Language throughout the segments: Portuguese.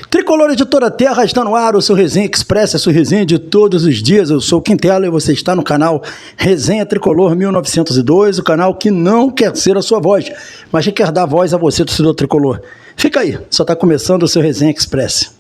Tricolor Editora Terra está no ar, o seu Resenha Express, a sua resenha de todos os dias. Eu sou o Quintela e você está no canal Resenha Tricolor 1902, o canal que não quer ser a sua voz, mas que quer dar voz a você, torcedor tricolor. Fica aí, só está começando o seu Resenha Express.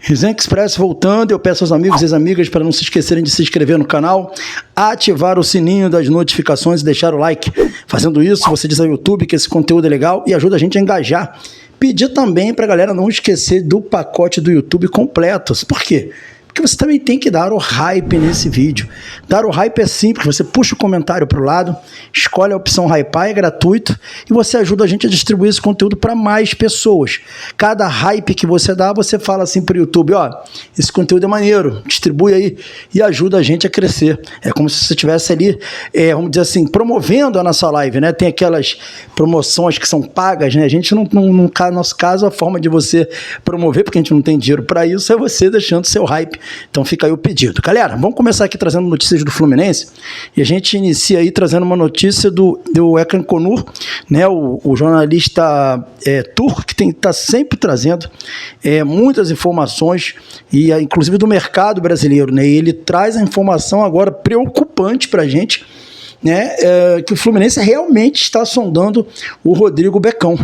Resenha Express voltando, eu peço aos amigos e às amigas para não se esquecerem de se inscrever no canal, ativar o sininho das notificações e deixar o like. Fazendo isso, você diz ao YouTube que esse conteúdo é legal e ajuda a gente a engajar. Pedir também para a galera não esquecer do pacote do YouTube completo. Por quê? Porque você também tem que dar o hype nesse vídeo. Dar o hype é simples, você puxa o comentário para o lado, escolhe a opção hypar, é gratuito, e você ajuda a gente a distribuir esse conteúdo para mais pessoas. Cada hype que você dá, você fala assim para o YouTube, ó, esse conteúdo é maneiro, distribui aí e ajuda a gente a crescer. É como se você estivesse ali, vamos dizer assim, promovendo a nossa live, né? Tem aquelas promoções que são pagas, né? A gente no nosso caso, a forma de você promover, porque a gente não tem dinheiro para isso, é você deixando seu hype. Então fica aí o pedido. Galera, vamos começar aqui trazendo notícias do Fluminense, e a gente inicia aí trazendo uma notícia do Ekran Konur, né, o jornalista turco, que está sempre trazendo muitas informações, e inclusive do mercado brasileiro, né, e ele traz a informação agora preocupante para a gente, né, que o Fluminense realmente está sondando o Rodrigo Becão.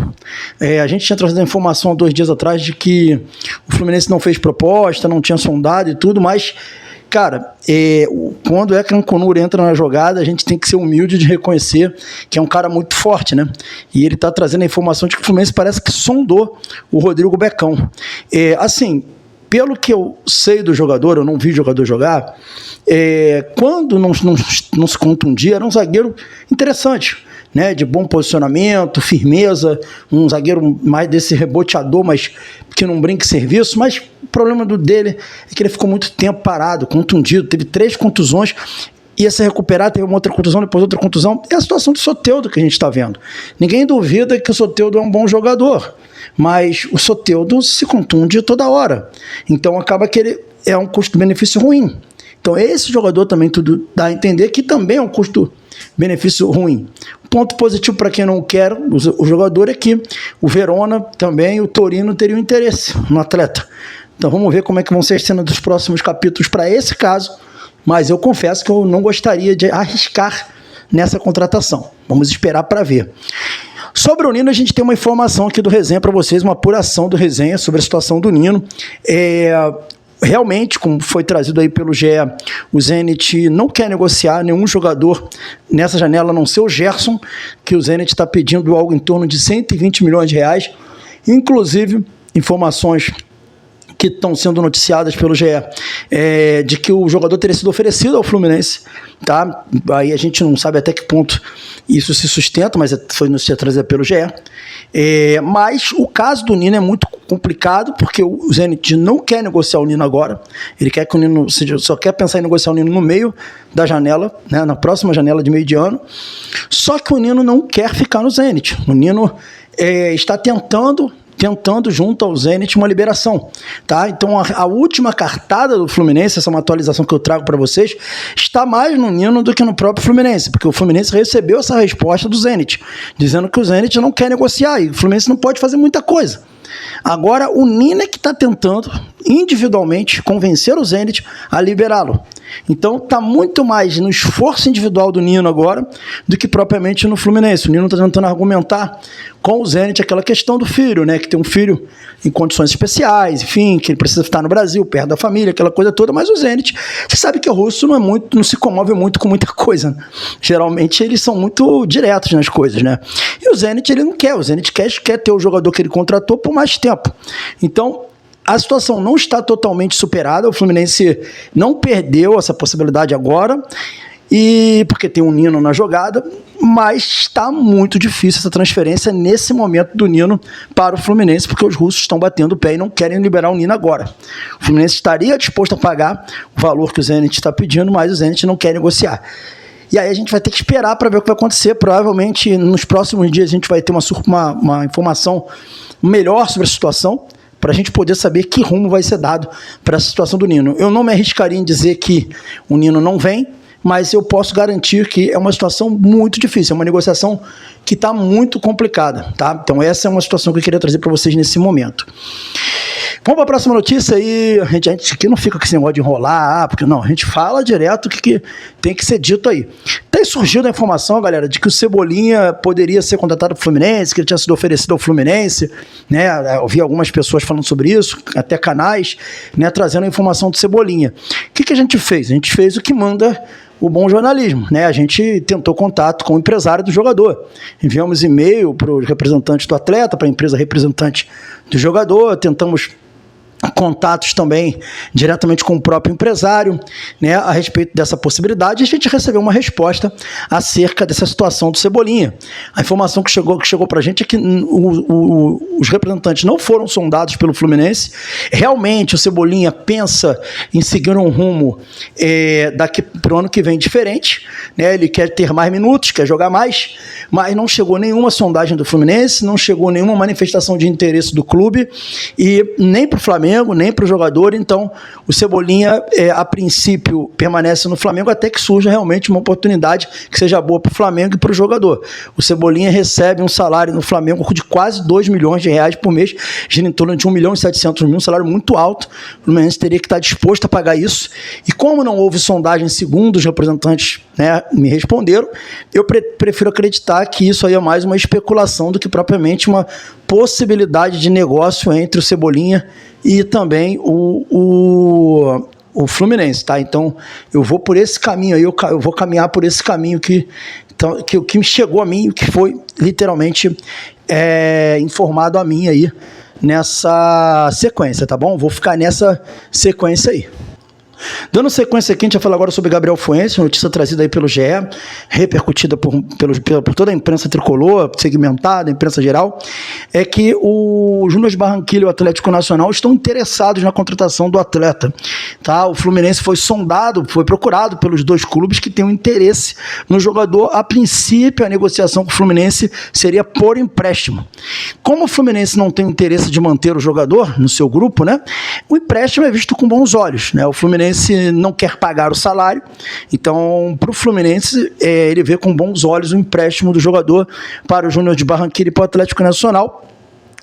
A gente tinha trazido a informação há 2 dias atrás de que o Fluminense não fez proposta, não tinha sondado e tudo, mas, cara, quando o Ekran Konur entra na jogada, a gente tem que ser humilde de reconhecer que é um cara muito forte, né? E ele está trazendo a informação de que o Fluminense parece que sondou o Rodrigo Becão. Assim, pelo que eu sei do jogador, eu não vi o jogador jogar, quando não se contundia, era um zagueiro interessante, né, de bom posicionamento, firmeza, um zagueiro mais desse reboteador, mas que não brinca em serviço. Mas o problema dele é que ele ficou muito tempo parado, contundido, teve 3 contusões, ia se recuperar, teve uma outra contusão, depois outra contusão. É a situação do Soteldo que a gente está vendo. Ninguém duvida que o Soteldo é um bom jogador, mas o Soteldo se contunde toda hora, então acaba que ele é um custo-benefício ruim. Então esse jogador também tudo dá a entender que também é um custo-benefício ruim. Ponto positivo para quem não quer o jogador é que o Verona também, o Torino teriam interesse no atleta. Então vamos ver como é que vão ser as cenas dos próximos capítulos para esse caso, mas eu confesso que eu não gostaria de arriscar nessa contratação. Vamos esperar para ver. Sobre o Nino, a gente tem uma informação aqui do Resenha para vocês, uma apuração do Resenha sobre a situação do Nino. Realmente, como foi trazido aí pelo GE, o Zenit não quer negociar nenhum jogador nessa janela, a não ser o Gerson, que o Zenit está pedindo algo em torno de 120 milhões de reais. Inclusive, informações que estão sendo noticiadas pelo GE, de que o jogador teria sido oferecido ao Fluminense, tá? Aí a gente não sabe até que ponto isso se sustenta, mas foi notícia trazida pelo GE. Mas o caso do Nino é muito complicado, porque o Zenit não quer negociar o Nino agora, ele quer que o Nino, só quer pensar em negociar o Nino no meio da janela, né, na próxima janela de meio de ano, só que o Nino não quer ficar no Zenit. O Nino está tentando junto ao Zenit uma liberação, tá? Então a última cartada do Fluminense, essa é uma atualização que eu trago para vocês, está mais no Nino do que no próprio Fluminense, porque o Fluminense recebeu essa resposta do Zenit, dizendo que o Zenit não quer negociar e o Fluminense não pode fazer muita coisa. Agora o Nino é que está tentando individualmente convencer o Zenit a liberá-lo. Então está muito mais no esforço individual do Nino agora do que propriamente no Fluminense. O Nino está tentando argumentar com o Zenit aquela questão do filho, né, que tem um filho em condições especiais, enfim, que ele precisa estar no Brasil, perto da família, aquela coisa toda. Mas o Zenit, você sabe que o russo não se comove muito com muita coisa, né? Geralmente eles são muito diretos nas coisas, né? E o Zenit, ele não quer, o Zenit quer ter o jogador que ele contratou por mais tempo. Então a situação não está totalmente superada, o Fluminense não perdeu essa possibilidade agora, e porque tem um Nino na jogada, mas está muito difícil essa transferência nesse momento do Nino para o Fluminense, porque os russos estão batendo o pé e não querem liberar o Nino agora. O Fluminense estaria disposto a pagar o valor que o Zenit está pedindo, mas o Zenit não quer negociar. E aí a gente vai ter que esperar para ver o que vai acontecer. Provavelmente nos próximos dias a gente vai ter uma informação melhor sobre a situação, para a gente poder saber que rumo vai ser dado para essa situação do Nino. Eu não me arriscaria em dizer que o Nino não vem, mas eu posso garantir que é uma situação muito difícil, é uma negociação que está muito complicada, tá? Então essa é uma situação que eu queria trazer para vocês nesse momento. Vamos para a próxima notícia aí. A gente aqui não fica com esse negócio de enrolar, porque não, a gente fala direto o que tem que ser dito aí. Tem surgido a informação, galera, de que o Cebolinha poderia ser contratado para o Fluminense, que ele tinha sido oferecido ao Fluminense, né? Eu vi algumas pessoas falando sobre isso, até canais, né, trazendo a informação do Cebolinha. O que a gente fez? A gente fez o que manda o bom jornalismo, né? A gente tentou contato com o empresário do jogador, enviamos e-mail para os representantes do atleta, para a empresa representante do jogador, tentamos contatos também diretamente com o próprio empresário, né, a respeito dessa possibilidade, e a gente recebeu uma resposta acerca dessa situação do Cebolinha. A informação que chegou para a gente é que os representantes não foram sondados pelo Fluminense. Realmente o Cebolinha pensa em seguir um rumo daqui para o ano que vem diferente, né? Ele quer ter mais minutos, quer jogar mais, mas não chegou nenhuma sondagem do Fluminense, não chegou nenhuma manifestação de interesse do clube, e nem para o Flamengo, nem para o jogador. Então o Cebolinha a princípio permanece no Flamengo até que surja realmente uma oportunidade que seja boa para o Flamengo e para o jogador. O Cebolinha recebe um salário no Flamengo de quase 2 milhões de reais por mês, gira em torno de 1 milhão e 700 mil, um salário muito alto. O Fluminense teria que estar disposto a pagar isso, e como não houve sondagem segundo os representantes, né, me responderam, eu prefiro acreditar que isso aí é mais uma especulação do que propriamente uma possibilidade de negócio entre o Cebolinha e também o Fluminense, tá? Então eu vou por esse caminho aí, eu vou caminhar por esse caminho que me chegou a mim, que foi literalmente informado a mim aí nessa sequência, tá bom? Vou ficar nessa sequência aí. Dando sequência aqui, a gente vai falar agora sobre Gabriel Fuentes, notícia trazida aí pelo GE, repercutida por toda a imprensa tricolor, segmentada, a imprensa geral, é que o Júnior de Barranquilla e o Atlético Nacional estão interessados na contratação do atleta, tá? O Fluminense foi sondado, foi procurado pelos dois clubes que têm um interesse no jogador. A princípio, a negociação com o Fluminense seria por empréstimo. Como o Fluminense não tem interesse de manter o jogador no seu grupo, né, o empréstimo é visto com bons olhos, né? O Fluminense não quer pagar o salário, então para o Fluminense ele vê com bons olhos o empréstimo do jogador para o Júnior de Barranquilla e para o Atlético Nacional.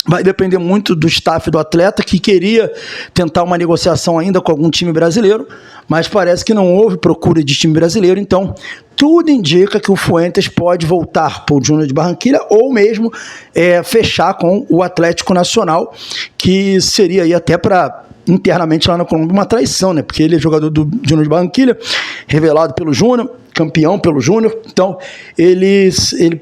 Vai depender muito do staff do atleta, que queria tentar uma negociação ainda com algum time brasileiro, mas parece que não houve procura de time brasileiro. Então tudo indica que o Fuentes pode voltar para o Júnior de Barranquilla, ou mesmo fechar com o Atlético Nacional, que seria aí até para internamente lá na Colômbia uma traição, né? Porque ele é jogador do Júnior de Barranquilla, revelado pelo Júnior, campeão pelo Júnior, então ele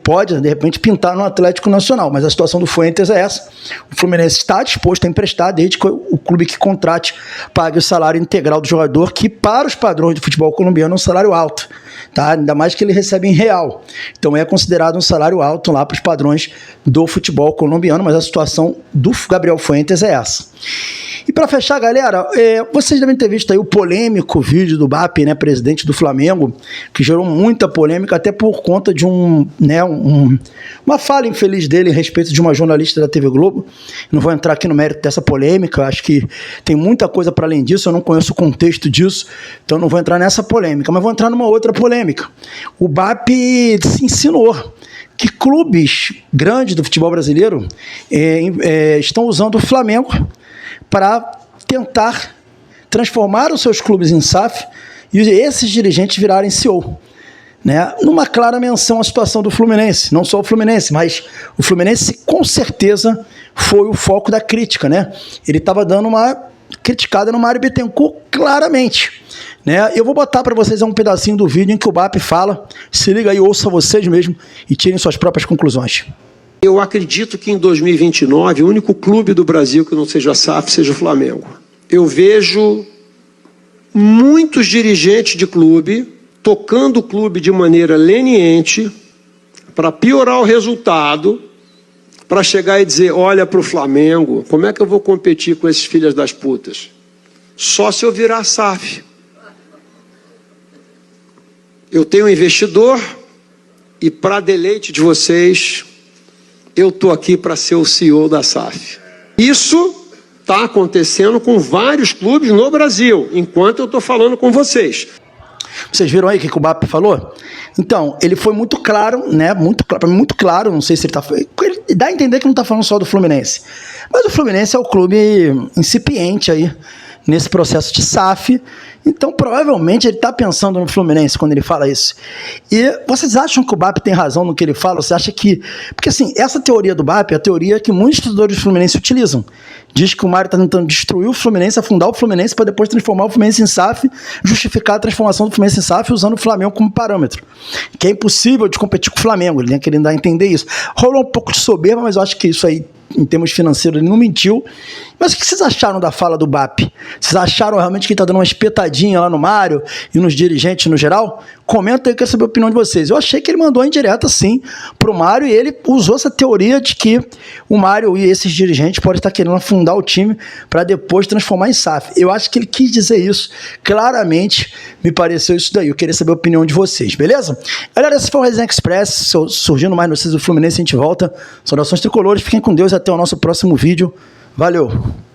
pode de repente pintar no Atlético Nacional, mas a situação do Fuentes é essa. O Fluminense está disposto a emprestar desde que o clube que contrate pague o salário integral do jogador, que para os padrões do futebol colombiano é um salário alto, tá? Ainda mais que ele recebe em real, então é considerado um salário alto lá para os padrões do futebol colombiano, mas a situação do Gabriel Fuentes é essa. E para fechar, galera, vocês devem ter visto aí o polêmico vídeo do BAP, né, presidente do Flamengo, que gerou muita polêmica, até por conta de uma fala infeliz dele a respeito de uma jornalista da TV Globo. Não vou entrar aqui no mérito dessa polêmica, acho que tem muita coisa para além disso, eu não conheço o contexto disso, então não vou entrar nessa polêmica, mas vou entrar numa outra polêmica. O BAP se insinuou que clubes grandes do futebol brasileiro estão usando o Flamengo para tentar transformar os seus clubes em SAF e esses dirigentes virarem CEO, né? Numa clara menção à situação do Fluminense, não só o Fluminense, mas o Fluminense com certeza foi o foco da crítica, né? Ele estava dando uma criticada no Mário Bittencourt claramente, né? Eu vou botar para vocês um pedacinho do vídeo em que o BAP fala, se liga aí, ouça vocês mesmos e tirem suas próprias conclusões. Eu acredito que em 2029 o único clube do Brasil que não seja SAF seja o Flamengo. Eu vejo muitos dirigentes de clube tocando o clube de maneira leniente para piorar o resultado, para chegar e dizer, olha para o Flamengo, como é que eu vou competir com esses filhos das putas? Só se eu virar SAF. Eu tenho um investidor e, para deleite de vocês, eu estou aqui para ser o CEO da SAF. Isso está acontecendo com vários clubes no Brasil, enquanto eu estou falando com vocês. Vocês viram aí o que o BAP falou? Então, ele foi muito claro, né? Muito claro, não sei se ele tá... Ele dá a entender que não tá falando só do Fluminense. Mas o Fluminense é o clube incipiente aí, nesse processo de SAF, então provavelmente ele está pensando no Fluminense quando ele fala isso. E vocês acham que o BAP tem razão no que ele fala? Você acha que... Porque assim, essa teoria do BAP é a teoria que muitos torcedores do Fluminense utilizam. Diz que o Mário está tentando destruir o Fluminense, afundar o Fluminense para depois transformar o Fluminense em SAF, justificar a transformação do Fluminense em SAF usando o Flamengo como parâmetro. Que é impossível de competir com o Flamengo, ele querendo dar a entender isso. Rolou um pouco de soberba, mas eu acho que isso aí, em termos financeiros, ele não mentiu. Mas o que vocês acharam da fala do BAP? Vocês acharam realmente que ele está dando uma espetadinha lá no Mário e nos dirigentes no geral? Comenta aí, eu quero saber a opinião de vocês. Eu achei que ele mandou indireta, sim, pro Mário, e ele usou essa teoria de que o Mário e esses dirigentes podem estar querendo afundar o time para depois transformar em SAF. Eu acho que ele quis dizer isso. Claramente, me pareceu isso daí. Eu queria saber a opinião de vocês, beleza? Galera, esse foi o Resenha Express. Surgindo mais notícias do Fluminense, a gente volta. Saudações tricolores, fiquem com Deus e até o nosso próximo vídeo. Valeu!